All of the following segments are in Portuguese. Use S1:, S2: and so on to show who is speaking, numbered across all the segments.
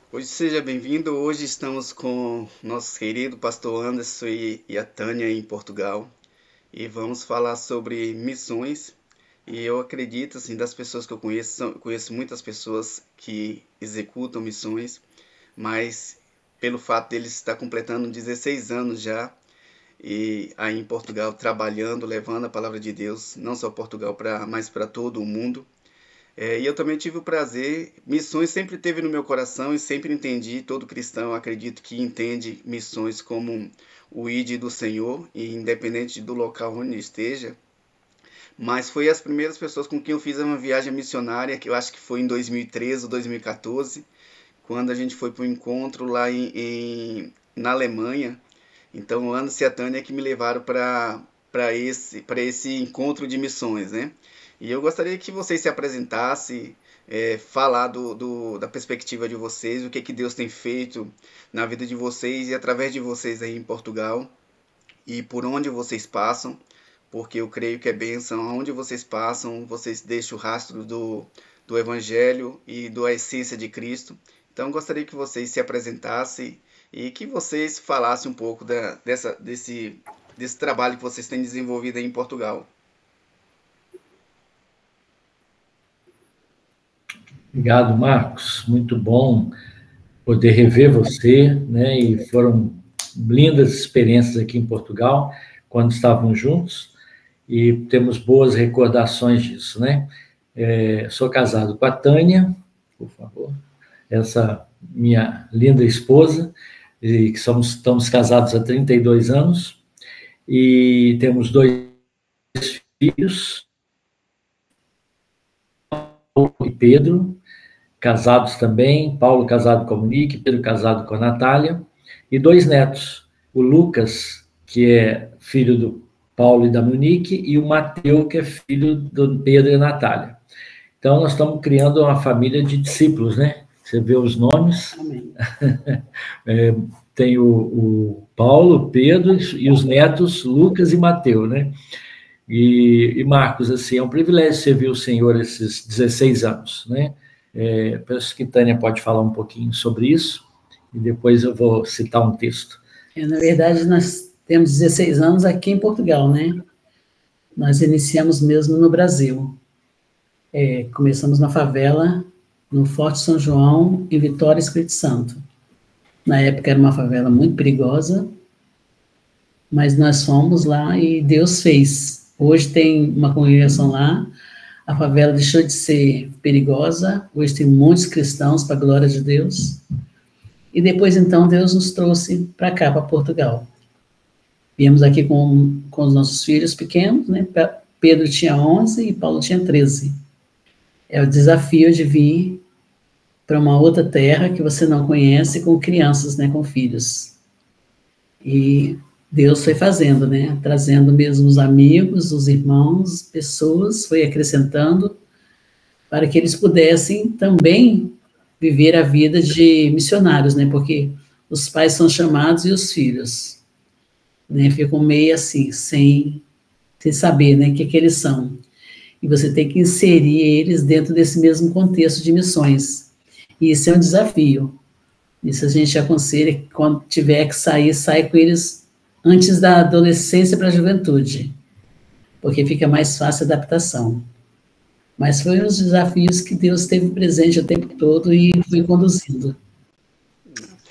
S1: Hoje seja bem-vindo. Hoje estamos com nosso querido pastor Anderson e a Tânia em Portugal e vamos falar sobre missões. E eu acredito, assim, das pessoas que eu conheço, conheço muitas pessoas que executam missões, mas pelo fato deles estar completando 16 anos já e aí em Portugal trabalhando, levando a palavra de Deus, não só Portugal, mas para todo o mundo. E eu também tive o prazer, missões sempre teve no meu coração e sempre entendi, todo cristão acredito que entende missões como o ID do Senhor, e independente do local onde esteja, mas foi as primeiras pessoas com quem eu fiz uma viagem missionária, que eu acho que foi em 2013 ou 2014, quando a gente foi para um encontro lá na Alemanha. Então, o Anderson e a Tânia que me levaram para esse encontro de missões, né? E eu gostaria que vocês se apresentassem, falar da perspectiva de vocês, o que Deus tem feito na vida de vocês e através de vocês aí em Portugal e por onde vocês passam, porque eu creio que é bênção, aonde vocês passam, vocês deixam o rastro do Evangelho e da essência de Cristo. Então, eu gostaria que vocês se apresentassem e que vocês falassem um pouco desse trabalho que vocês têm desenvolvido aí em Portugal.
S2: Obrigado, Marcos. Muito bom poder rever você, né? E foram lindas experiências aqui em Portugal, quando estávamos juntos, e temos boas recordações disso, né? Sou casado com a Tânia, por favor, essa minha linda esposa, e que estamos casados há 32 anos, e temos dois filhos, Paulo e Pedro, casados também, Paulo casado com a Monique, Pedro casado com a Natália, e dois netos, o Lucas, que é filho do Paulo e da Monique, e o Mateus, que é filho do Pedro e da Natália. Então, nós estamos criando uma família de discípulos, né? Você vê os nomes.
S3: Amém.
S2: Tem o Paulo, Pedro e os netos Lucas e Mateus, né? E Marcos, assim, é um privilégio servir o Senhor esses 16 anos, né? Penso que Tânia pode falar um pouquinho sobre isso, e depois eu vou citar um texto.
S3: Na verdade, nós temos 16 anos aqui em Portugal, né? Nós iniciamos mesmo no Brasil. Começamos na favela, no Forte São João, em Vitória, Espírito Santo. Na época era uma favela muito perigosa, mas nós fomos lá e Deus fez. Hoje tem uma congregação lá, a favela deixou de ser perigosa, hoje tem muitos cristãos, para a glória de Deus. E depois, então, Deus nos trouxe para cá, para Portugal. Viemos aqui com os nossos filhos pequenos, né? Pedro tinha 11 e Paulo tinha 13. É o desafio de vir para uma outra terra que você não conhece, com crianças, né? Com filhos. E Deus foi fazendo, né? Trazendo mesmo os amigos, os irmãos, pessoas, foi acrescentando para que eles pudessem também viver a vida de missionários, né? Porque os pais são chamados e os filhos, né? Ficam meio assim, sem saber, né? O que eles são. E você tem que inserir eles dentro desse mesmo contexto de missões. E isso é um desafio. Isso a gente aconselha que quando tiver que sair, sai com eles antes da adolescência para a juventude, porque fica mais fácil a adaptação. Mas foi um dos desafios que Deus teve presente o tempo todo e foi conduzindo.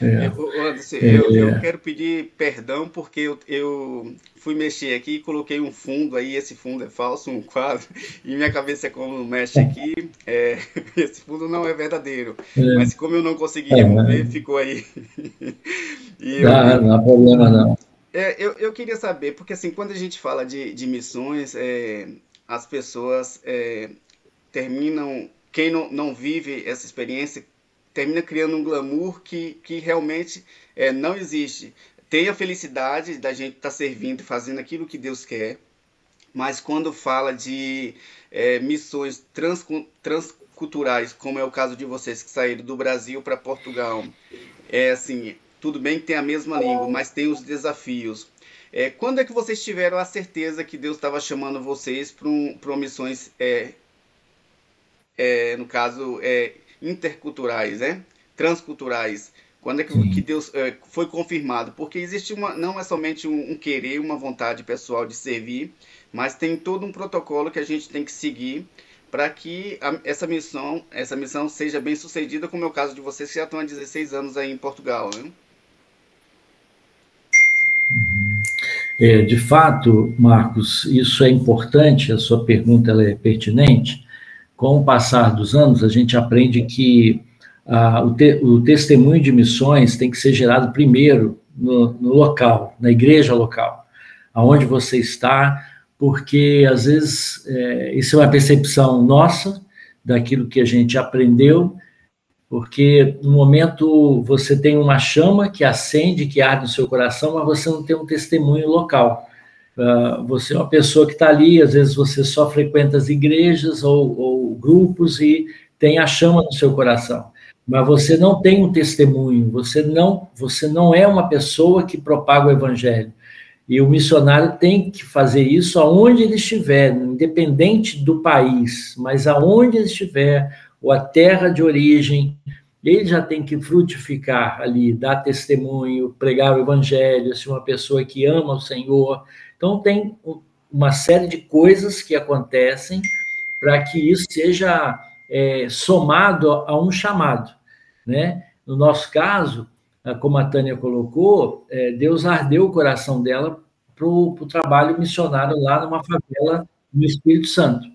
S1: Anderson, eu quero pedir perdão porque eu fui mexer aqui e coloquei um fundo aí, esse fundo é falso, um quadro, e minha cabeça como mexe aqui, esse fundo não é verdadeiro, mas como eu não consegui remover, ficou aí.
S2: Não há problema não.
S1: Eu queria saber, porque assim, quando a gente fala de missões, as pessoas terminam, quem não vive essa experiência, termina criando um glamour que realmente não existe. Tem a felicidade da gente estar servindo e fazendo aquilo que Deus quer, mas quando fala de missões transculturais, como é o caso de vocês que saíram do Brasil para Portugal, assim, tudo bem que tem a mesma língua, mas tem os desafios. Quando é que vocês tiveram a certeza que Deus estava chamando vocês para missões, no caso, interculturais, né? transculturais? Quando é que Deus foi confirmado? Porque existe não é somente um querer, uma vontade pessoal de servir, mas tem todo um protocolo que a gente tem que seguir para que essa missão seja bem sucedida, como é o caso de vocês que já estão há 16 anos aí em Portugal, né?
S2: De fato, Marcos, isso é importante, a sua pergunta ela é pertinente. Com o passar dos anos, a gente aprende que o testemunho de missões tem que ser gerado primeiro no local, na igreja local, aonde você está, porque, às vezes, isso é uma percepção nossa, daquilo que a gente aprendeu, porque, no momento, você tem uma chama que acende, que arde no seu coração, mas você não tem um testemunho local. Você é uma pessoa que está ali, às vezes você só frequenta as igrejas ou grupos e tem a chama no seu coração, mas você não tem um testemunho, você não é uma pessoa que propaga o evangelho. E o missionário tem que fazer isso aonde ele estiver, independente do país, mas aonde ele estiver, ou a terra de origem, ele já tem que frutificar ali, dar testemunho, pregar o evangelho, ser uma pessoa que ama o Senhor. Então, tem uma série de coisas que acontecem para que isso seja somado a um chamado, né? No nosso caso, como a Tânia colocou, Deus ardeu o coração dela para o trabalho missionário lá numa favela no Espírito Santo.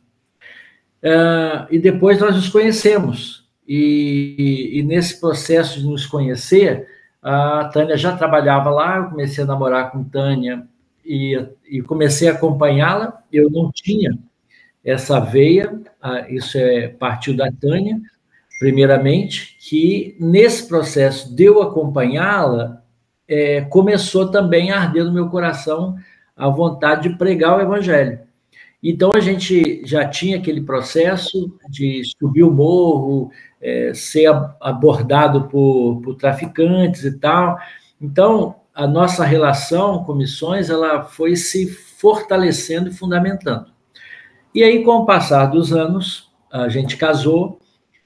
S2: E depois nós nos conhecemos, e nesse processo de nos conhecer, a Tânia já trabalhava lá, eu comecei a namorar com Tânia e comecei a acompanhá-la. Eu não tinha essa veia, isso partiu da Tânia, primeiramente, que nesse processo de eu acompanhá-la, começou também a arder no meu coração a vontade de pregar o evangelho. Então, a gente já tinha aquele processo de subir o morro, ser abordado por traficantes e tal. Então, a nossa relação com missões ela foi se fortalecendo e fundamentando. E aí, com o passar dos anos, a gente casou.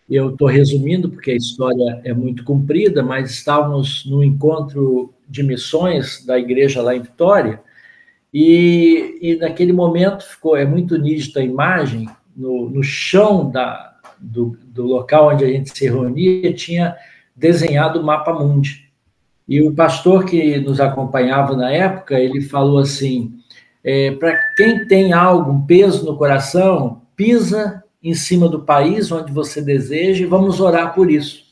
S2: Eu estou resumindo, porque a história é muito comprida, mas estávamos no encontro de missões da igreja lá em Vitória, e naquele momento é muito nítida a imagem, no chão do local onde a gente se reunia, tinha desenhado o mapa mundi. E o pastor que nos acompanhava na época, ele falou assim, para quem tem algo, um peso no coração, pisa em cima do país onde você deseja e vamos orar por isso.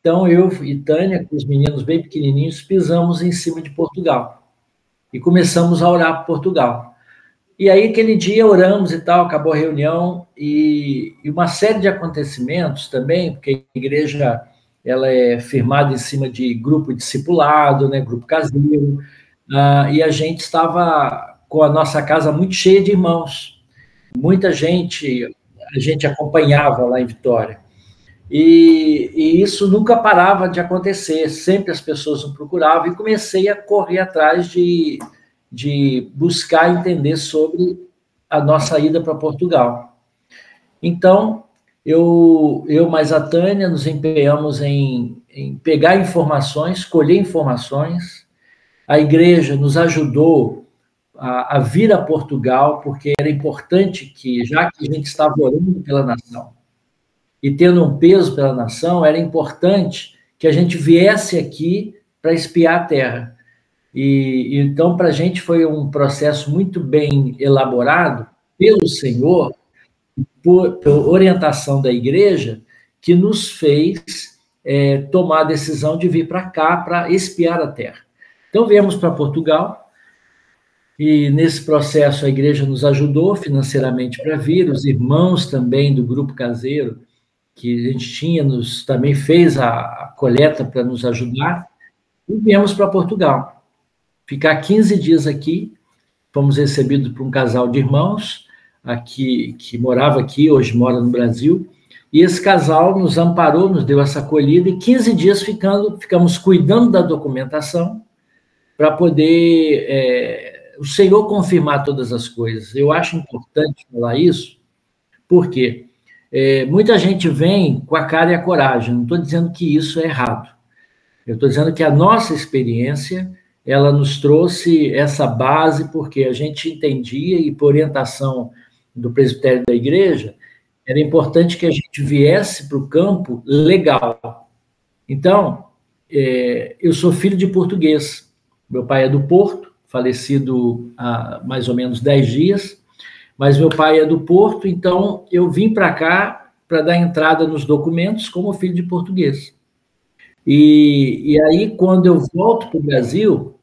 S2: Então, eu e Tânia, com os meninos bem pequenininhos, pisamos em cima de Portugal e começamos a orar por Portugal. E aí, aquele dia, oramos e tal, acabou a reunião e uma série de acontecimentos também, porque a igreja ela é firmada em cima de grupo discipulado, né, grupo caseiro, e a gente estava com a nossa casa muito cheia de irmãos. Muita gente, a gente acompanhava lá em Vitória. E isso nunca parava de acontecer, sempre as pessoas me procuravam e comecei a correr atrás de buscar entender sobre a nossa ida para Portugal. Então, eu mais a Tânia nos empenhamos em pegar informações, colher informações. A igreja nos ajudou a vir a Portugal, porque era importante que, já que a gente estava orando pela nação e tendo um peso pela nação, era importante que a gente viesse aqui para espiar a terra. E então, para a gente foi um processo muito bem elaborado pelo Senhor, por orientação da igreja, que nos fez tomar a decisão de vir para cá para espiar a terra. Então, viemos para Portugal, e nesse processo a igreja nos ajudou financeiramente para vir, os irmãos também do grupo caseiro, que a gente tinha, também fez a coleta para nos ajudar, e viemos para Portugal. Ficar 15 dias aqui, fomos recebidos por um casal de irmãos, aqui, que morava aqui, hoje mora no Brasil, e esse casal nos amparou, nos deu essa acolhida, e 15 dias ficamos cuidando da documentação, para poder o Senhor confirmar todas as coisas. Eu acho importante falar isso, porque muita gente vem com a cara e a coragem, não estou dizendo que isso é errado. Eu estou dizendo que a nossa experiência, ela nos trouxe essa base, porque a gente entendia, e por orientação do presbitério da igreja, era importante que a gente viesse para o campo legal. Então, eu sou filho de português. Meu pai é do Porto, falecido há mais ou menos 10 dias, mas meu pai é do Porto, então eu vim para cá para dar entrada nos documentos como filho de português. E aí, quando eu volto para o Brasil,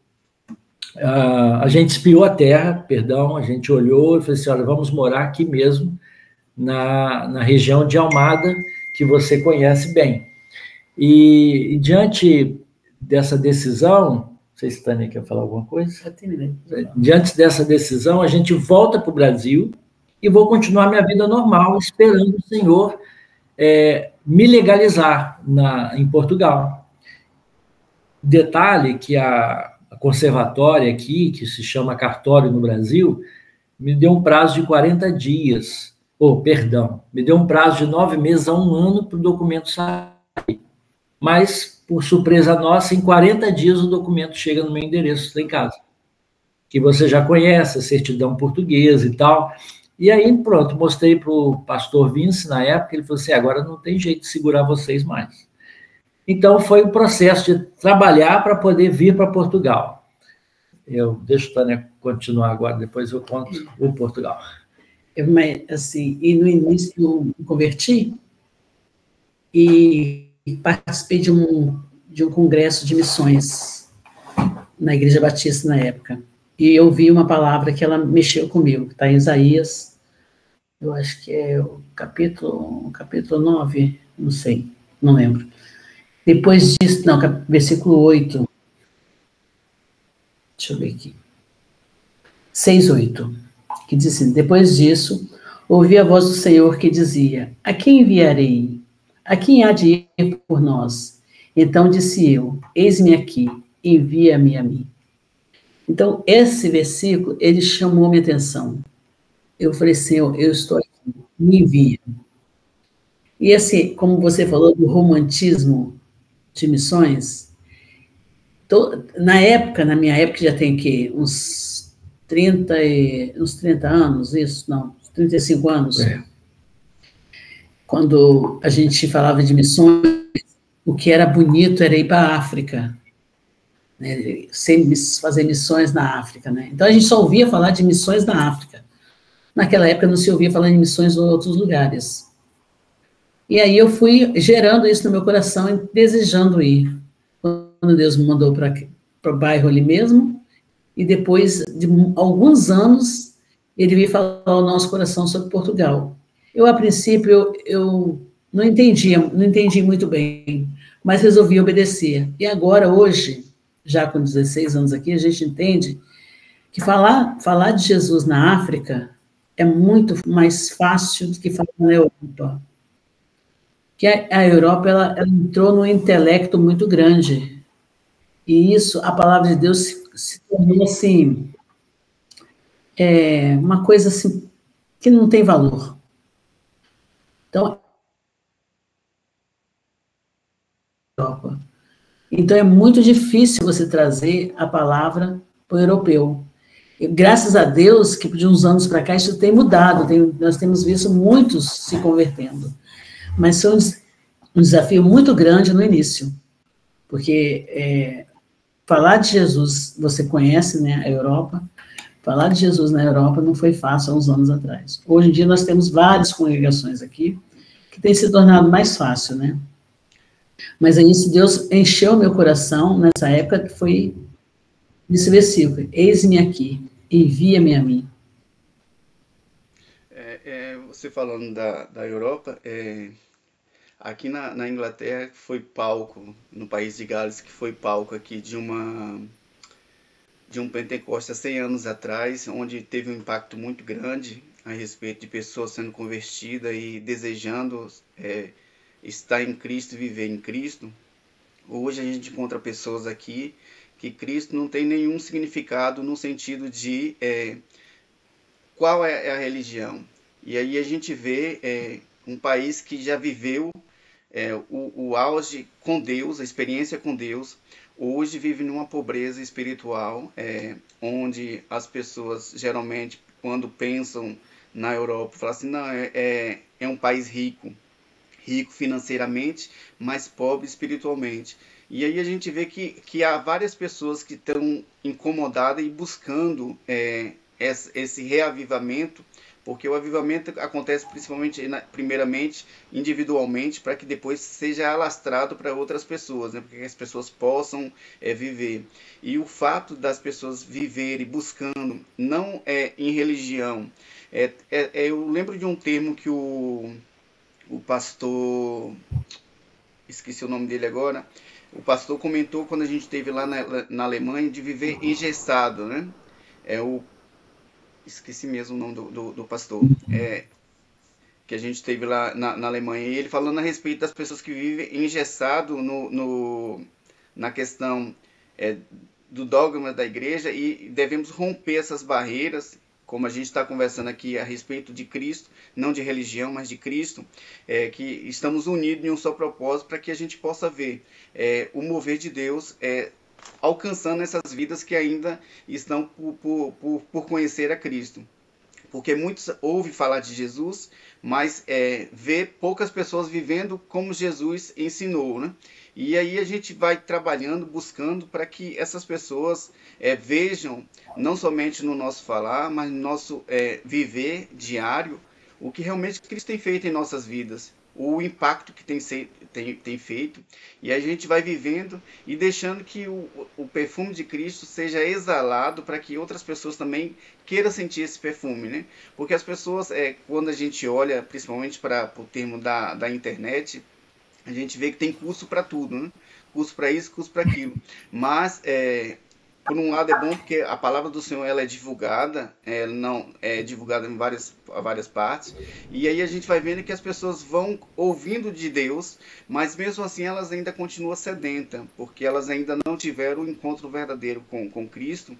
S2: a gente espiou a terra, perdão, a gente olhou e falou assim, olha, vamos morar aqui mesmo, na região de Almada, que você conhece bem. E diante dessa decisão, não sei se a Tânia quer falar alguma coisa? Diante dessa decisão, a gente volta para o Brasil e vou continuar minha vida normal, esperando o Senhor me legalizar em Portugal. Detalhe que a conservatória aqui, que se chama cartório no Brasil, me deu um prazo de 40 dias, me deu um prazo de 9 meses a 1 ano para o documento sair. Mas, por surpresa nossa, em 40 dias o documento chega no meu endereço lá em casa, que você já conhece, a certidão portuguesa e tal. E aí, pronto, mostrei para o pastor Vince na época, ele falou assim, agora não tem jeito de segurar vocês mais. Então, foi o processo de trabalhar para poder vir para Portugal. Deixa a Tânia continuar agora, depois eu conto o Portugal.
S3: Assim, e no início eu me converti e participei de um congresso de missões na Igreja Batista na época. E eu vi uma palavra que ela mexeu comigo, que está em Isaías, eu acho que é o capítulo 9, não sei, não lembro. Depois disso, não, versículo 8. Deixa eu ver aqui. 6:8. Que diz assim, depois disso, ouvi a voz do Senhor que dizia, a quem enviarei? A quem há de ir por nós? Então disse eu, eis-me aqui, envia-me a mim. Então, esse versículo, ele chamou minha atenção. Eu falei, Senhor, eu estou aqui, me envia. E assim, como você falou do romantismo de missões, na minha época, já tem que uns 30 anos, isso? Não, 35 anos. Quando a gente falava de missões, o que era bonito era ir para a África, né? Fazer missões na África, né? Então a gente só ouvia falar de missões na África. Naquela época não se ouvia falar em missões em outros lugares. E aí eu fui gerando isso no meu coração e desejando ir. Quando Deus me mandou para o bairro ali mesmo, e depois de alguns anos, ele veio falar ao nosso coração sobre Portugal. Eu, a princípio, eu não entendi muito bem, mas resolvi obedecer. E agora, hoje, já com 16 anos aqui, a gente entende que falar de Jesus na África é muito mais fácil do que falar na Europa. Que a Europa, ela entrou num intelecto muito grande. E isso, a palavra de Deus se tornou, assim, uma coisa, assim, que não tem valor. Então, Europa. Então, é muito difícil você trazer a palavra para o europeu. E, graças a Deus, que de uns anos para cá, isso tem mudado. Nós temos visto muitos se convertendo. Mas foi um desafio muito grande no início. Porque falar de Jesus, você conhece, né, a Europa, falar de Jesus na Europa não foi fácil há uns anos atrás. Hoje em dia nós temos várias congregações aqui que tem se tornado mais fácil, né? Mas aí Deus encheu meu coração nessa época, que foi nesse versículo, eis-me aqui, envia-me a mim.
S1: Você falando da Europa, aqui na Inglaterra foi palco, no país de Gales, que foi palco aqui de um Pentecostes há 100 anos atrás, onde teve um impacto muito grande a respeito de pessoas sendo convertidas e desejando estar em Cristo e viver em Cristo. Hoje a gente encontra pessoas aqui que Cristo não tem nenhum significado no sentido de qual é a religião. E aí a gente vê um país que já viveu o auge com Deus, a experiência com Deus, hoje vive numa pobreza espiritual, onde as pessoas geralmente, quando pensam na Europa, falam assim, não, é um país rico financeiramente, mas pobre espiritualmente. E aí a gente vê que há várias pessoas que estão incomodadas e buscando esse reavivamento, porque o avivamento acontece primeiramente individualmente, para que depois seja alastrado para outras pessoas, né? Para que as pessoas possam viver. E o fato das pessoas viverem buscando, não em religião, eu lembro de um termo que o pastor, esqueci o nome dele agora, o pastor comentou quando a gente esteve lá na Alemanha, de viver engessado, né? Esqueci mesmo o nome do pastor, que a gente esteve lá na Alemanha, e ele falando a respeito das pessoas que vivem engessado na questão do dogma da igreja, e devemos romper essas barreiras, como a gente está conversando aqui a respeito de Cristo, não de religião, mas de Cristo, que estamos unidos em um só propósito, para que a gente possa ver o mover de Deus alcançando essas vidas que ainda estão por conhecer a Cristo. Porque muitos ouvem falar de Jesus, mas vê poucas pessoas vivendo como Jesus ensinou, né? E aí a gente vai trabalhando, buscando para que essas pessoas vejam, não somente no nosso falar, mas no nosso viver diário, o que realmente Cristo tem feito em nossas vidas, o impacto que tem feito, e a gente vai vivendo e deixando que o perfume de Cristo seja exalado, para que outras pessoas também queiram sentir esse perfume, né? Porque as pessoas, quando a gente olha principalmente para o termo da internet, a gente vê que tem curso para tudo, né? Curso para isso, curso para aquilo, mas por um lado é bom porque a palavra do Senhor ela é divulgada, não é divulgada em várias partes, e aí a gente vai vendo que as pessoas vão ouvindo de Deus, mas mesmo assim elas ainda continuam sedentas, porque elas ainda não tiveram o encontro verdadeiro com Cristo.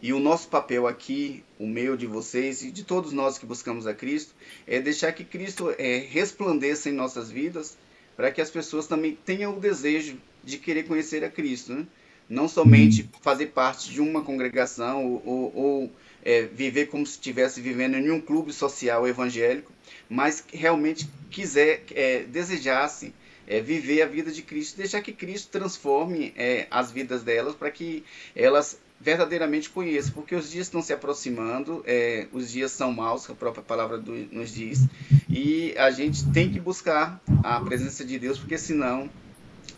S1: E o nosso papel aqui, o meu, de vocês e de todos nós que buscamos a Cristo, é deixar que Cristo resplandeça em nossas vidas, para que as pessoas também tenham o desejo de querer conhecer a Cristo, né? Não somente fazer parte de uma congregação ou viver como se estivesse vivendo em um clube social evangélico, mas realmente desejasse viver a vida de Cristo, deixar que Cristo transforme as vidas delas, para que elas verdadeiramente conheçam, porque os dias estão se aproximando, os dias são maus, que a própria palavra nos diz, e a gente tem que buscar a presença de Deus, porque senão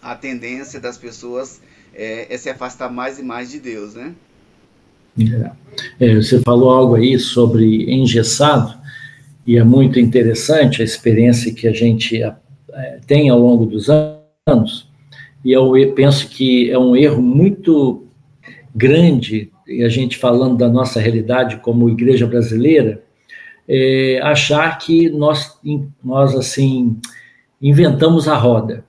S1: a tendência das pessoas é se afastar mais e mais de Deus, né?
S2: Você falou algo aí sobre engessado, e é muito interessante a experiência que a gente tem ao longo dos anos, e eu penso que é um erro muito grande, e a gente falando da nossa realidade como igreja brasileira, achar que nós assim, inventamos a roda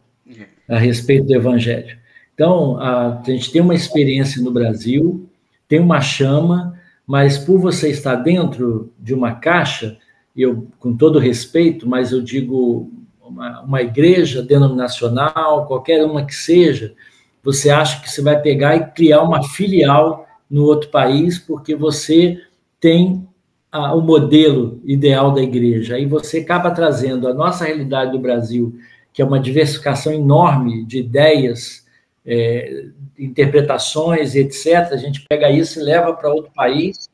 S2: a respeito do evangelho. Então, a gente tem uma experiência no Brasil, tem uma chama, mas por você estar dentro de uma caixa, eu, com todo respeito, mas eu digo uma igreja denominacional, qualquer uma que seja, você acha que você vai pegar e criar uma filial no outro país, porque você tem o modelo ideal da igreja. Aí você acaba trazendo a nossa realidade do Brasil, que é uma diversificação enorme de ideias, interpretações, etc. A gente pega isso e leva para outro país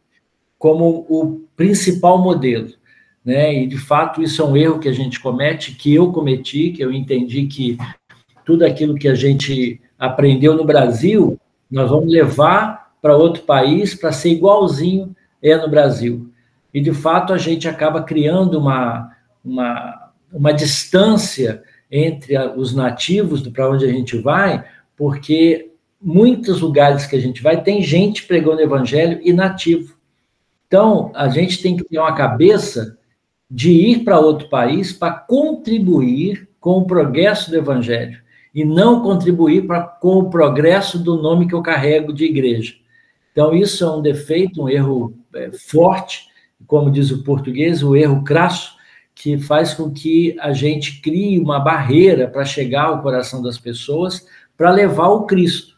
S2: como o principal modelo, né? E, de fato, isso é um erro que a gente comete, que eu cometi, que eu entendi que tudo aquilo que a gente aprendeu no Brasil, nós vamos levar para outro país para ser igualzinho no Brasil. E, de fato, a gente acaba criando uma distância entre os nativos para onde a gente vai, porque muitos lugares que a gente vai, tem gente pregando evangelho e nativo. Então, a gente tem que ter uma cabeça de ir para outro país para contribuir com o progresso do evangelho, e não contribuir com o progresso do nome que eu carrego de igreja. Então, isso é um defeito, um erro forte, como diz o português, o erro crasso, que faz com que a gente crie uma barreira para chegar ao coração das pessoas, para levar o Cristo.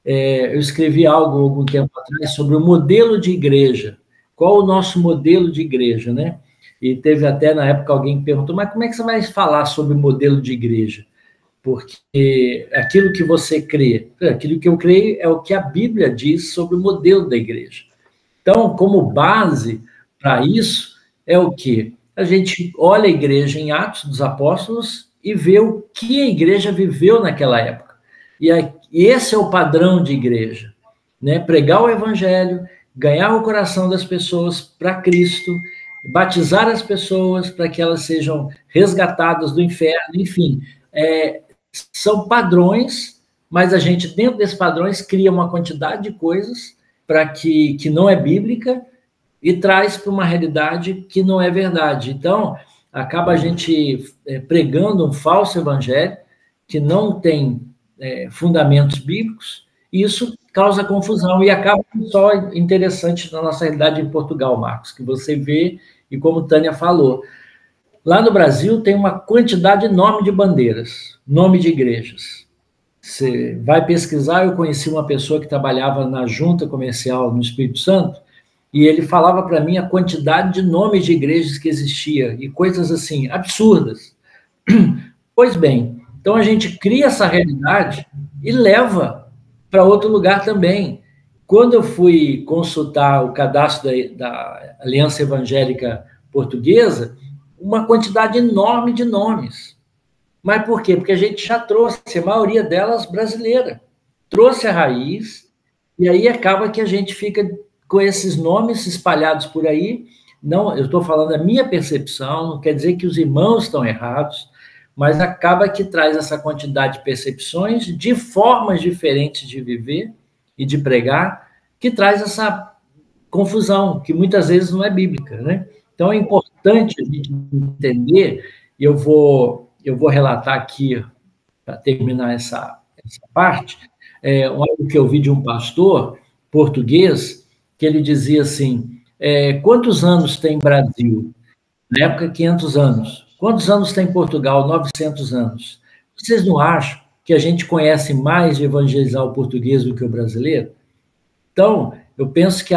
S2: Eu escrevi algo algum tempo atrás sobre o modelo de igreja. Qual o nosso modelo de igreja, né? E teve até na época alguém que perguntou, mas como é que você vai falar sobre modelo de igreja? Porque aquilo que você crê, aquilo que eu creio é o que a Bíblia diz sobre o modelo da igreja. Então, como base para isso, é o quê? A gente olha a igreja em Atos dos Apóstolos e vê o que a igreja viveu naquela época. E esse é o padrão de igreja, né? Pregar o evangelho, ganhar o coração das pessoas para Cristo, batizar as pessoas para que elas sejam resgatadas do inferno, enfim. São padrões, mas a gente, dentro desses padrões, cria uma quantidade de coisas para que não é bíblica e traz para uma realidade que não é verdade. Então, acaba a gente pregando um falso evangelho que não tem fundamentos bíblicos, e isso causa confusão e acaba só interessante na nossa realidade em Portugal, Marcos, que você vê, e como Tânia falou, lá no Brasil tem uma quantidade enorme de bandeiras, nome de igrejas. Você vai pesquisar, eu conheci uma pessoa que trabalhava na junta comercial no Espírito Santo, e ele falava para mim a quantidade de nomes de igrejas que existia, e coisas assim, absurdas. Pois bem, então a gente cria essa realidade e leva para outro lugar também. Quando eu fui consultar o cadastro da Aliança Evangélica Portuguesa, uma quantidade enorme de nomes. Mas por quê? Porque a gente já trouxe, a maioria delas brasileira. Trouxe a raiz, e aí acaba que a gente fica com esses nomes espalhados por aí. Não, eu estou falando a minha percepção, não quer dizer que os irmãos estão errados, mas acaba que traz essa quantidade de percepções, de formas diferentes de viver e de pregar, que traz essa confusão, que muitas vezes não é bíblica, né? Então é importante a gente entender, e eu vou relatar aqui, para terminar essa parte, algo que eu vi de um pastor português, que ele dizia assim, quantos anos tem Brasil? Na época, 500 anos. Quantos anos tem Portugal? 900 anos. Vocês não acham que a gente conhece mais de evangelizar o português do que o brasileiro? Então, eu penso que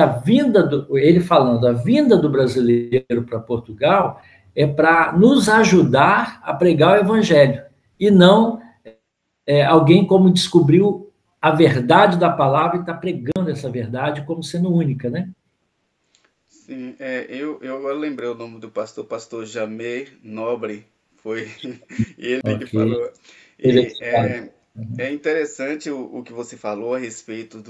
S2: ele falando, a vinda do brasileiro para Portugal é para nos ajudar a pregar o evangelho, e não alguém como descobriu a verdade da palavra e está pregando essa verdade como sendo única, né?
S1: Sim, eu lembrei o nome do pastor Jamei Nobre, foi ele que
S2: Ok.
S1: falou. E é interessante o que você falou a respeito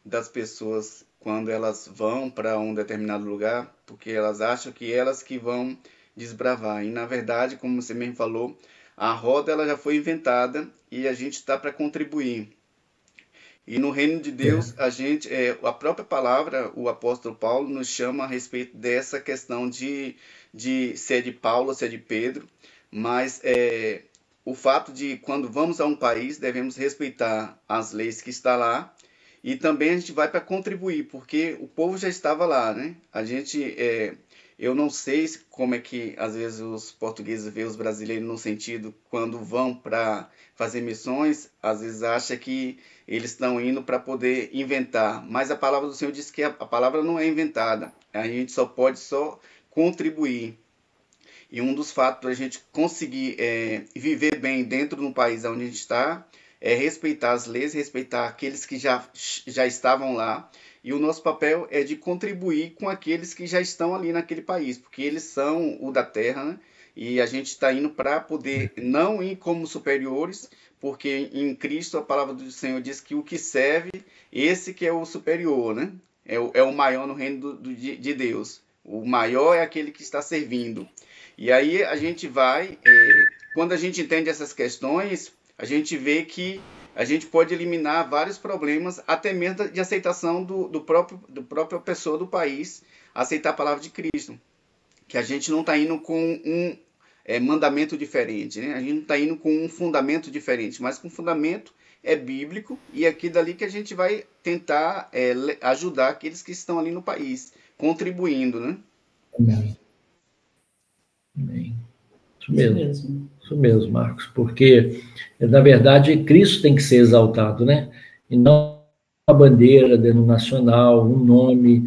S1: das pessoas quando elas vão para um determinado lugar, porque elas acham que elas que vão desbravar. E na verdade, como você mesmo falou, a roda ela já foi inventada e a gente está para contribuir. E no reino de Deus, a própria palavra, o apóstolo Paulo nos chama a respeito dessa questão de se é de Paulo ou se é de Pedro, mas o fato de quando vamos a um país, devemos respeitar as leis que está lá, e também a gente vai para contribuir, porque o povo já estava lá, né? Eu não sei como é que às vezes os portugueses veem os brasileiros no sentido quando vão para fazer missões, às vezes acha que eles estão indo para poder inventar, mas a palavra do Senhor diz que a palavra não é inventada, a gente só pode contribuir. E um dos fatos para a gente conseguir viver bem dentro do país onde a gente está é respeitar as leis, respeitar aqueles que já estavam lá. E o nosso papel é de contribuir com aqueles que já estão ali naquele país, porque eles são o da terra, né? E a gente está indo para poder não ir como superiores, porque em Cristo a palavra do Senhor diz que o que serve, esse que é o superior, né? É o maior no reino de Deus. O maior é aquele que está servindo. E aí a gente vai, quando a gente entende essas questões, a gente vê que a gente pode eliminar vários problemas, até mesmo de aceitação do próprio pessoa do país, aceitar a palavra de Cristo. Que a gente não está indo com um mandamento diferente, né? A gente não está indo com um fundamento diferente, mas com um fundamento bíblico, e aqui dali que a gente vai tentar ajudar aqueles que estão ali no país, contribuindo, né?
S2: Amém. Isso mesmo, Marcos, porque, na verdade, Cristo tem que ser exaltado, né? E não a bandeira denominacional, um nome.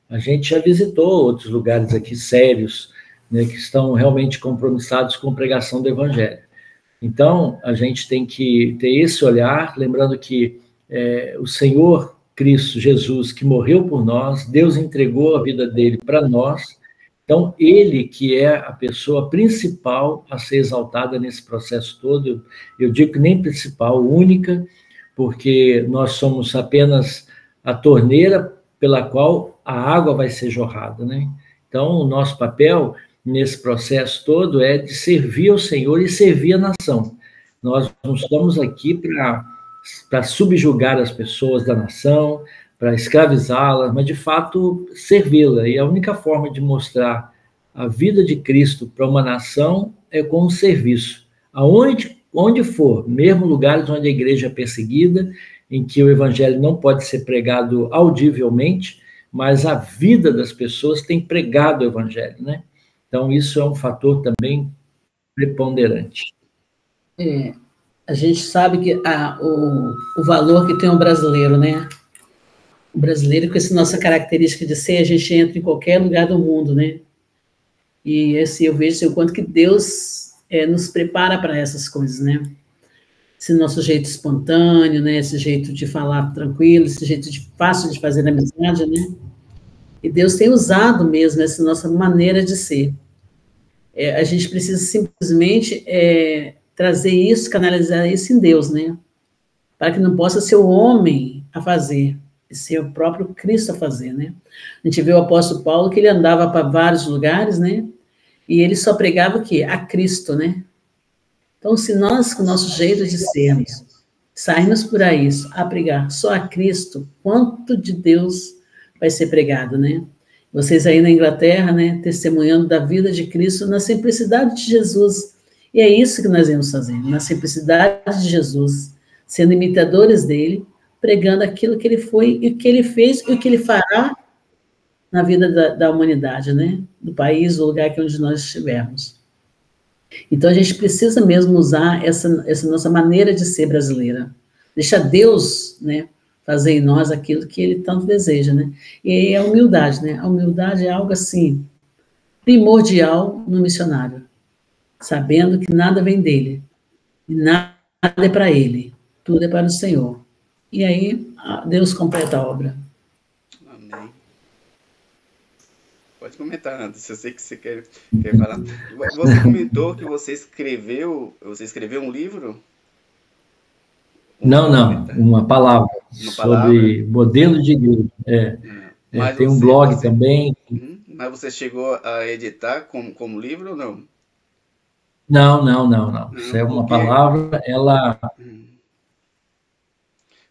S2: A gente já visitou outros lugares aqui sérios, né, que estão realmente compromissados com a pregação do Evangelho. Então, a gente tem que ter esse olhar, lembrando que o Senhor Cristo Jesus, que morreu por nós, Deus entregou a vida dele para nós. Então, ele que é a pessoa principal a ser exaltada nesse processo todo, eu digo que nem principal, única, porque nós somos apenas a torneira pela qual a água vai ser jorrada, né? Então, o nosso papel nesse processo todo é de servir ao Senhor e servir a nação. Nós não estamos aqui para subjugar as pessoas da nação, para escravizá-las, mas, de fato, servi-la. E a única forma de mostrar a vida de Cristo para uma nação é com o serviço. Onde for, mesmo lugares onde a igreja é perseguida, em que o evangelho não pode ser pregado audivelmente, mas a vida das pessoas tem pregado o evangelho, né? Então, isso é um fator também preponderante.
S3: A gente sabe que o valor que tem o brasileiro, né? O brasileiro, com essa nossa característica de ser, a gente entra em qualquer lugar do mundo, né? E eu vejo o quanto que Deus nos prepara para essas coisas, né? Esse nosso jeito espontâneo, né? Esse jeito de falar tranquilo, esse jeito fácil de fazer amizade, né? E Deus tem usado mesmo essa nossa maneira de ser. A gente precisa simplesmente trazer isso, canalizar isso em Deus, né? Para que não possa ser o homem a fazer, ser o próprio Cristo a fazer, né? A gente vê o apóstolo Paulo que ele andava para vários lugares, né? E ele só pregava o quê? A Cristo, né? Então, se nós, com o nosso jeito de sermos, sairmos por aí a pregar só a Cristo, quanto de Deus vai ser pregado, né? Vocês aí na Inglaterra, né, testemunhando da vida de Cristo na simplicidade de Jesus. E é isso que nós vamos fazer, na simplicidade de Jesus, sendo imitadores dele, pregando aquilo que ele foi, e o que ele fez, e o que ele fará na vida da humanidade, né? Do país, do lugar onde nós estivermos. Então, a gente precisa mesmo usar essa nossa maneira de ser brasileira. Deixar Deus, né, fazer em nós aquilo que ele tanto deseja, né? E a humildade, né? A humildade é algo, assim, primordial no missionário. Sabendo que nada vem dele. E nada é para ele. Tudo é para o Senhor. E aí, Deus completa a obra.
S1: Amém. Pode comentar, Anderson, eu sei que você quer falar. Você comentou que você escreveu um livro?
S2: Não, uma palavra sobre modelo de igreja. Tem um blog também.
S1: Mas você chegou a editar como livro ou não?
S2: Não. Isso é uma palavra, ela...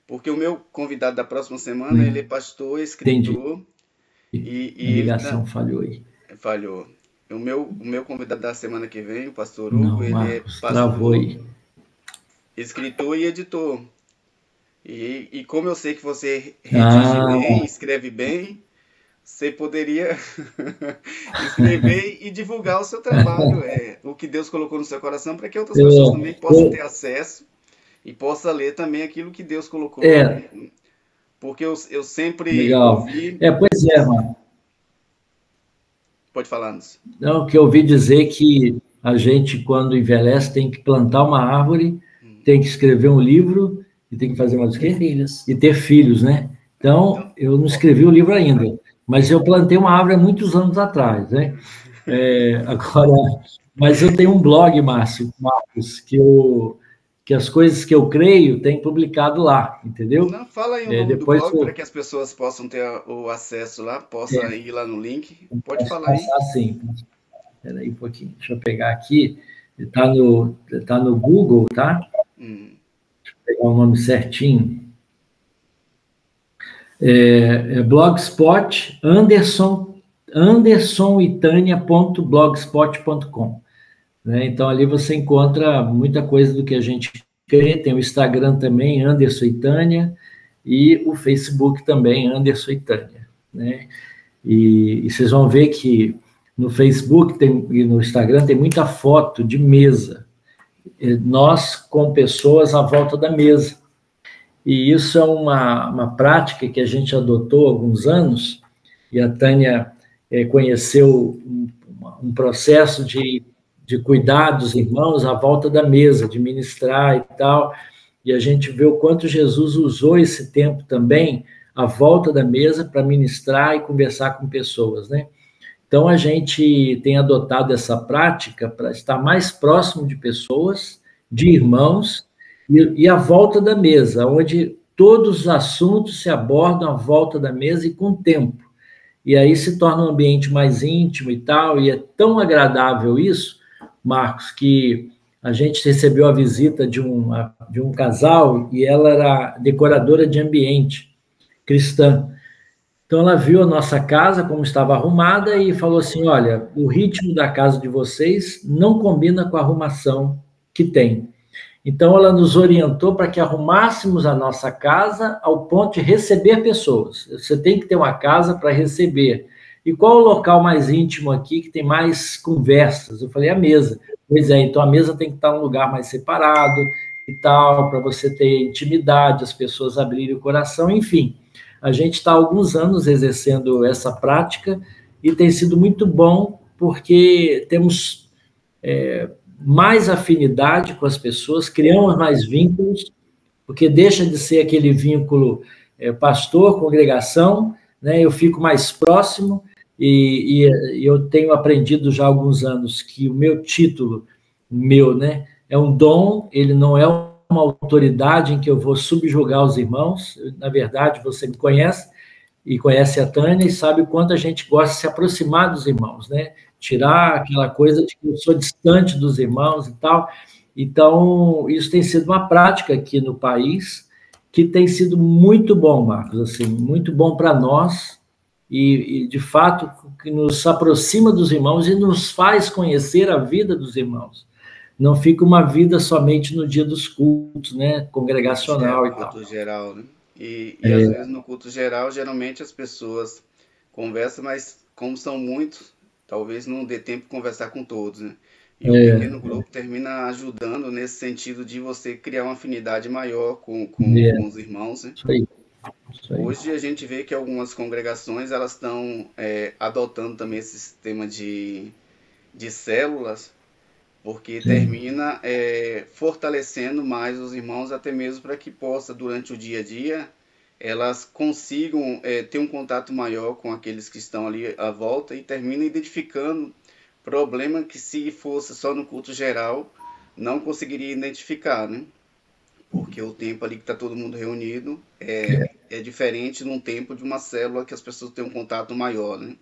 S1: Porque o meu convidado da próxima semana, ele é pastor, escritor.
S2: Entendi. A ligação falhou aí.
S1: Falhou. O meu convidado da semana que vem, o pastor Hugo, ele é
S2: pastor,
S1: escritor e editor. E como eu sei que você redige bem, escreve bem, você poderia escrever e divulgar o seu trabalho, o que Deus colocou no seu coração, para que outras pessoas também possam ter acesso e possam ler também aquilo que Deus colocou. Porque eu sempre ouvi...
S2: Pois é, mano.
S1: Pode falar, Anderson.
S2: Não, que eu ouvi dizer que a gente, quando envelhece, tem que plantar uma árvore, tem que escrever um livro e tem que fazer mais o quê?
S3: Filhos.
S2: E ter filhos, né? Então, eu não escrevi o livro ainda, mas eu plantei uma árvore há muitos anos atrás, né? Mas eu tenho um blog, Marcos, que as coisas que eu creio tem publicado lá, entendeu?
S1: Não, fala aí o nome do blog para que as pessoas possam ter o acesso lá, possam ir lá no link. Pode falar aí.
S2: Sim. Espera aí um pouquinho, deixa eu pegar aqui. Está no Google, tá? Deixa eu pegar o nome certinho. Blogspot, andersonitania.blogspot.com. Né? Então, ali você encontra muita coisa do que a gente crê. Tem o Instagram também, Anderson Itânia, e o Facebook também, Anderson Itânia. Né? E vocês vão ver que no Facebook e no Instagram tem muita foto de mesa. Nós com pessoas à volta da mesa. E isso é uma prática que a gente adotou há alguns anos, e a Tânia conheceu um processo de cuidar dos irmãos à volta da mesa, de ministrar e tal, e a gente vê o quanto Jesus usou esse tempo também à volta da mesa para ministrar e conversar com pessoas, né? Então, a gente tem adotado essa prática para estar mais próximo de pessoas, de irmãos, e à volta da mesa, onde todos os assuntos se abordam à volta da mesa e com tempo. E aí se torna um ambiente mais íntimo e tal, e é tão agradável isso, Marcos, que a gente recebeu a visita de um casal, e ela era decoradora de ambiente, cristã. Então, ela viu a nossa casa, como estava arrumada, e falou assim, olha, o ritmo da casa de vocês não combina com a arrumação que tem. Então, ela nos orientou para que arrumássemos a nossa casa ao ponto de receber pessoas. Você tem que ter uma casa para receber. E qual o local mais íntimo aqui que tem mais conversas? Eu falei, a mesa. Pois é, então a mesa tem que estar em um lugar mais separado e tal, para você ter intimidade, as pessoas abrirem o coração, enfim. A gente está há alguns anos exercendo essa prática e tem sido muito bom porque temos mais afinidade com as pessoas, criamos mais vínculos, porque deixa de ser aquele vínculo pastor, congregação, né? Eu fico mais próximo e eu tenho aprendido já há alguns anos que o meu título, né, é um dom, ele não é uma autoridade em que eu vou subjugar os irmãos. Na verdade, você me conhece e conhece a Tânia e sabe o quanto a gente gosta de se aproximar dos irmãos, né? Tirar aquela coisa de que eu sou distante dos irmãos e tal. Então, isso tem sido uma prática aqui no país que tem sido muito bom, Marcos, assim, muito bom para nós e, de fato, que nos aproxima dos irmãos e nos faz conhecer a vida dos irmãos. Não fica uma vida somente no dia dos cultos, né, congregacional e tal.
S1: Culto geral, né? E às vezes no culto geral, geralmente as pessoas conversam, mas como são muitos, talvez não dê tempo de conversar com todos, né? E o pequeno grupo termina ajudando nesse sentido de você criar uma afinidade maior com os irmãos, né?
S2: Isso aí.
S1: Hoje a gente vê que algumas congregações elas estão adotando também esse sistema de células, porque termina fortalecendo mais os irmãos, até mesmo para que possa, durante o dia a dia, elas consigam ter um contato maior com aqueles que estão ali à volta e termina identificando problema que, se fosse só no culto geral, não conseguiria identificar, né? Porque o tempo ali que está todo mundo reunido é diferente num tempo de uma célula que as pessoas têm um contato maior, né?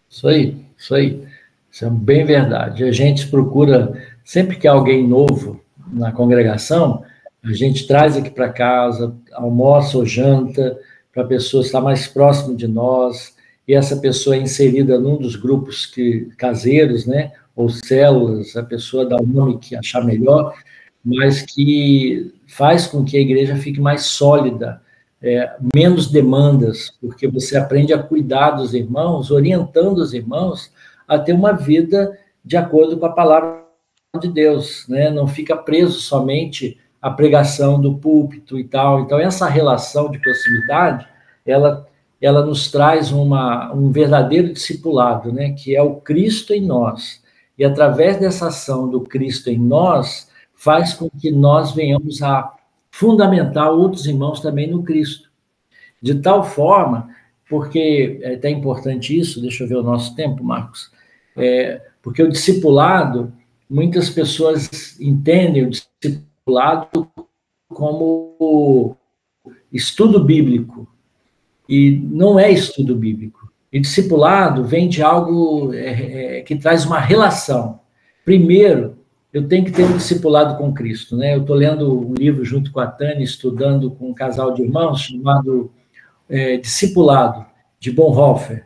S2: Isso aí, isso aí. Isso é bem verdade. A gente procura, sempre que há alguém novo na congregação, a gente traz aqui para casa, almoça ou janta, para a pessoa estar mais próximo de nós, e essa pessoa é inserida num dos grupos caseiros, né, ou células, a pessoa dá o nome que achar melhor, mas que faz com que a igreja fique mais sólida, menos demandas, porque você aprende a cuidar dos irmãos, orientando os irmãos a ter uma vida de acordo com a palavra de Deus, né? Não fica preso somente à pregação do púlpito e tal. Então, essa relação de proximidade, ela nos traz um verdadeiro discipulado, né? Que é o Cristo em nós. E através dessa ação do Cristo em nós, faz com que nós venhamos a fundamentar outros irmãos também no Cristo. De tal forma, porque é até importante isso, deixa eu ver o nosso tempo, Marcos, porque o discipulado, muitas pessoas entendem o discipulado como estudo bíblico, e não é estudo bíblico. E discipulado vem de algo que traz uma relação. Primeiro, eu tenho que ter um discipulado com Cristo, né? Eu estou lendo um livro junto com a Tânia, estudando com um casal de irmãos, chamado Discipulado, de Bonhoeffer.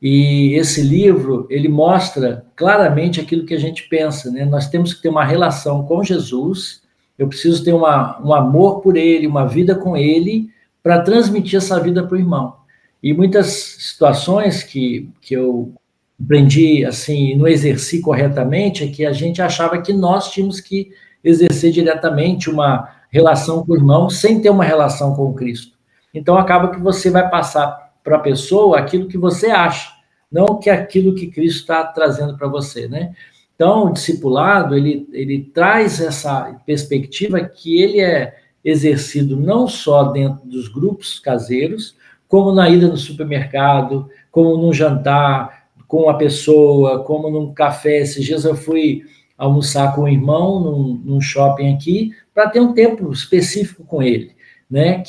S2: E esse livro, ele mostra claramente aquilo que a gente pensa, né? Nós temos que ter uma relação com Jesus, eu preciso ter um amor por ele, uma vida com ele, para transmitir essa vida para o irmão. E muitas situações que eu aprendi, assim, não exerci corretamente, é que a gente achava que nós tínhamos que exercer diretamente uma relação com o irmão sem ter uma relação com o Cristo. Então, acaba que você vai passar para a pessoa aquilo que você acha, não que aquilo que Cristo está trazendo para você, né? Então, o discipulado, ele traz essa perspectiva que ele é exercido não só dentro dos grupos caseiros, como na ida no supermercado, como no jantar com a pessoa, como num café. Esses dias eu fui almoçar com o irmão num shopping aqui, para ter um tempo específico com ele, né?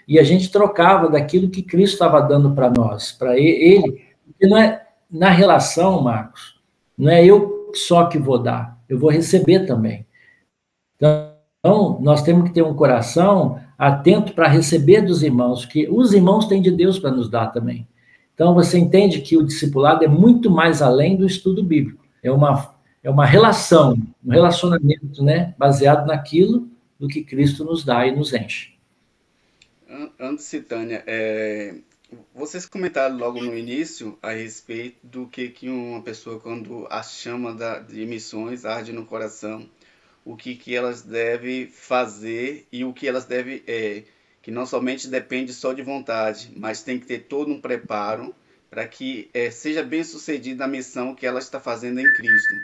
S2: E a gente trocava daquilo que Cristo estava dando para nós, para ele. Porque não é, na relação, Marcos, não é eu só que vou dar, eu vou receber também. Então, nós temos que ter um coração atento para receber dos irmãos, que os irmãos têm de Deus para nos dar também. Então, você entende que o discipulado é muito mais além do estudo bíblico. É uma relação, um relacionamento, né, baseado naquilo do que Cristo nos dá e nos enche.
S1: Antes, Tânia, vocês comentaram logo no início a respeito do que uma pessoa, quando a chama de missões arde no coração, o que elas devem fazer e o que elas devem, que não somente depende só de vontade, mas tem que ter todo um preparo para que seja bem sucedida a missão que ela está fazendo em Cristo.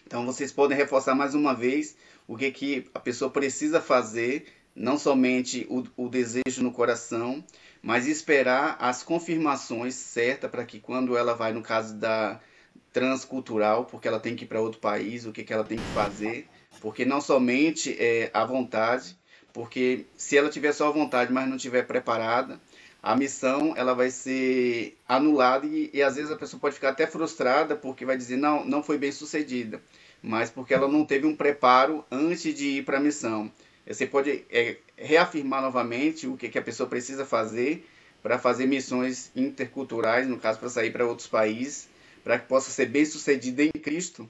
S1: Então, vocês podem reforçar mais uma vez o que a pessoa precisa fazer, não somente o desejo no coração, mas esperar as confirmações certas para que quando ela vai, no caso da transcultural, porque ela tem que ir para outro país, o que ela tem que fazer, porque não somente a vontade, porque se ela tiver só a vontade, mas não estiver preparada, a missão ela vai ser anulada e às vezes a pessoa pode ficar até frustrada porque vai dizer não foi bem sucedida, mas porque ela não teve um preparo antes de ir para a missão. Você pode reafirmar novamente o que a pessoa precisa fazer para fazer missões interculturais, no caso para sair para outros países, para que possa ser bem sucedida em Cristo?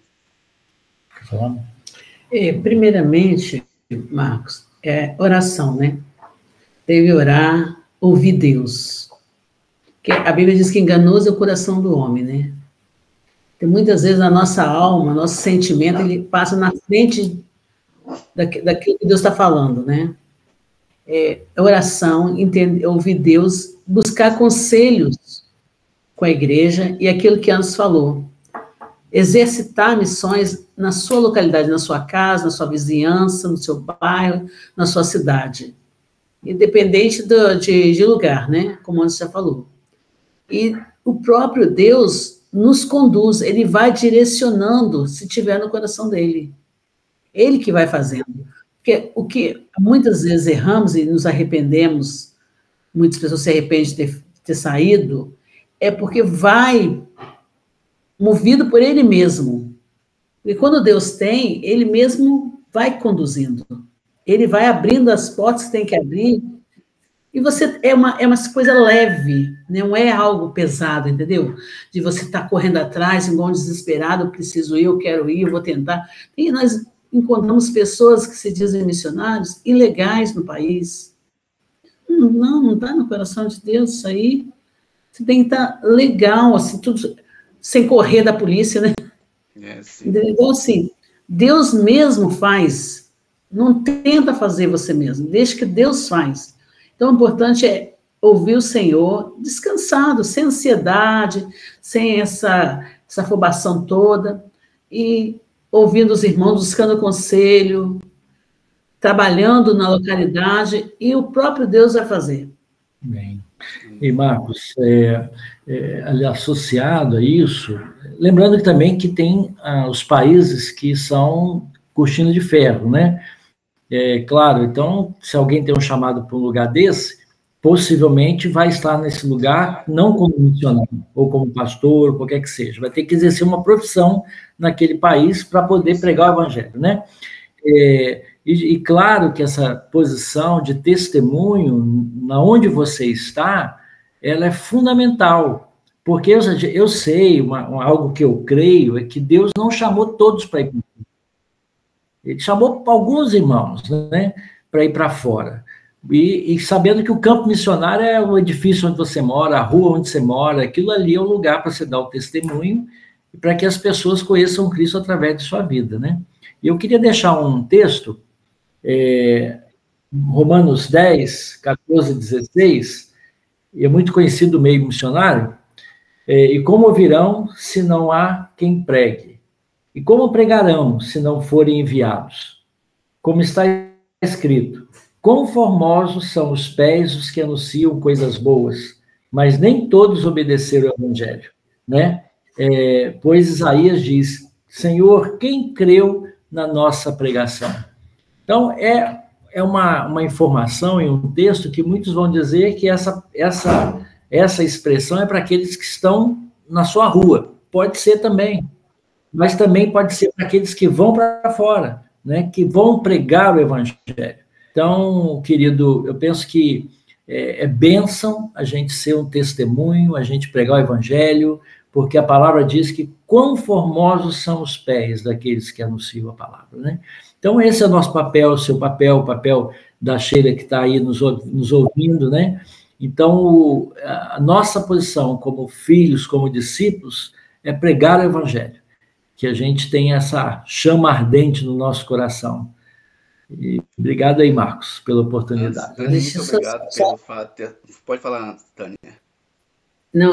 S3: Primeiramente, Marcos, oração, né? Deve orar, ouvir Deus. Porque a Bíblia diz que enganoso é o coração do homem, né? Então, muitas vezes a nossa alma, nosso sentimento, ele passa na frente daquilo que Deus está falando, né? Oração, ouvir Deus, buscar conselhos com a igreja e aquilo que antes falou. Exercitar missões na sua localidade, na sua casa, na sua vizinhança, no seu bairro, na sua cidade. Independente de lugar, né? Como antes já falou. E o próprio Deus nos conduz, ele vai direcionando, se tiver no coração dele. Ele que vai fazendo. Porque o que muitas vezes erramos e nos arrependemos, muitas pessoas se arrependem de ter saído, é porque vai movido por ele mesmo. E quando Deus tem, ele mesmo vai conduzindo. Ele vai abrindo as portas que tem que abrir. E você é uma coisa leve, não é algo pesado, entendeu? De você estar correndo atrás, igual um desesperado, eu preciso ir, eu quero ir, eu vou tentar. E nós encontramos pessoas que se dizem missionários ilegais no país. Não está no coração de Deus isso aí. Você tem que estar legal, assim, tudo sem correr da polícia, né? Então, assim, Deus mesmo faz. Não tenta fazer você mesmo, deixa que Deus faz. Então, o importante é ouvir o Senhor descansado, sem ansiedade, sem essa afobação toda, e ouvindo os irmãos, buscando conselho, trabalhando na localidade, e o próprio Deus vai fazer.
S2: Bem. E, Marcos, associado a isso, lembrando que também que tem os países que são cortina de ferro, né? Claro, então, se alguém tem um chamado para um lugar desse, possivelmente vai estar nesse lugar não como missionário, ou como pastor, qualquer que seja. Vai ter que exercer uma profissão naquele país para poder pregar o evangelho, né? E claro que essa posição de testemunho, na onde você está, ela é fundamental, porque eu sei, algo que eu creio, é que Deus não chamou todos para ir. Ele chamou alguns irmãos, né, para ir para fora. E sabendo que o campo missionário é o edifício onde você mora, a rua onde você mora, aquilo ali é o lugar para você dar o testemunho e para que as pessoas conheçam Cristo através de sua vida, né? E eu queria deixar um texto, Romanos 10, 14, 16, é muito conhecido do meio missionário, e como ouvirão se não há quem pregue? E como pregarão se não forem enviados? Como está escrito, quão formosos são os pés dos que anunciam coisas boas, mas nem todos obedeceram ao evangelho, né? Pois Isaías diz, Senhor, quem creu na nossa pregação? Então, é uma informação em um texto que muitos vão dizer que essa expressão é para aqueles que estão na sua rua. Pode ser também, mas também pode ser para aqueles que vão para fora, né? Que vão pregar o evangelho. Então, querido, eu penso que é bênção a gente ser um testemunho, a gente pregar o evangelho, porque a palavra diz que quão formosos são os pés daqueles que anunciam a palavra, né? Então, esse é o nosso papel, o seu papel, o papel da Sheila que está aí nos ouvindo, né? Então, a nossa posição como filhos, como discípulos, é pregar o evangelho, que a gente tenha essa chama ardente no nosso coração. E obrigado aí, Marcos, pela oportunidade.
S1: Muito obrigado pelo fato. Pode falar, Tânia.
S3: Não,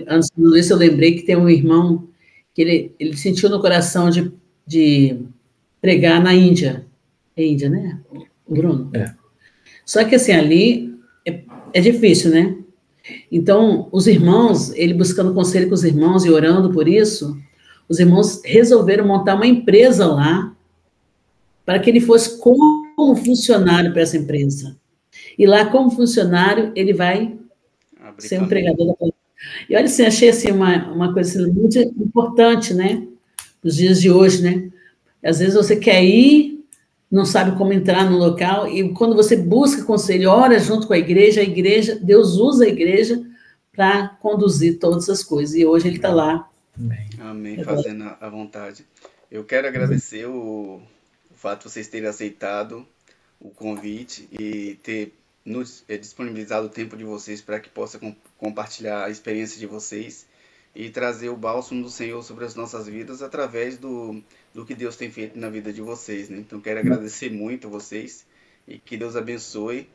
S3: antes disso eu lembrei que tem um irmão que ele sentiu no coração de pregar na Índia. É Índia, né, o Bruno? Só que assim, ali é difícil, né? Então, os irmãos, ele buscando conselho com os irmãos e orando por isso, os irmãos resolveram montar uma empresa lá para que ele fosse como funcionário para essa empresa. E lá, como funcionário, ele vai ser um pregador da palavra. E olha assim, achei assim, uma coisa assim, muito importante, né? Nos dias de hoje, né? Às vezes você quer ir, não sabe como entrar no local, e quando você busca conselho, ora junto com a igreja, Deus usa a igreja para conduzir todas as coisas. E hoje ele está lá.
S1: Amém, fazendo a vontade. Eu quero agradecer o fato de vocês terem aceitado o convite e ter nos disponibilizado o tempo de vocês para que possa compartilhar a experiência de vocês e trazer o bálsamo do Senhor sobre as nossas vidas através do que Deus tem feito na vida de vocês, né? Então, quero agradecer muito a vocês e que Deus abençoe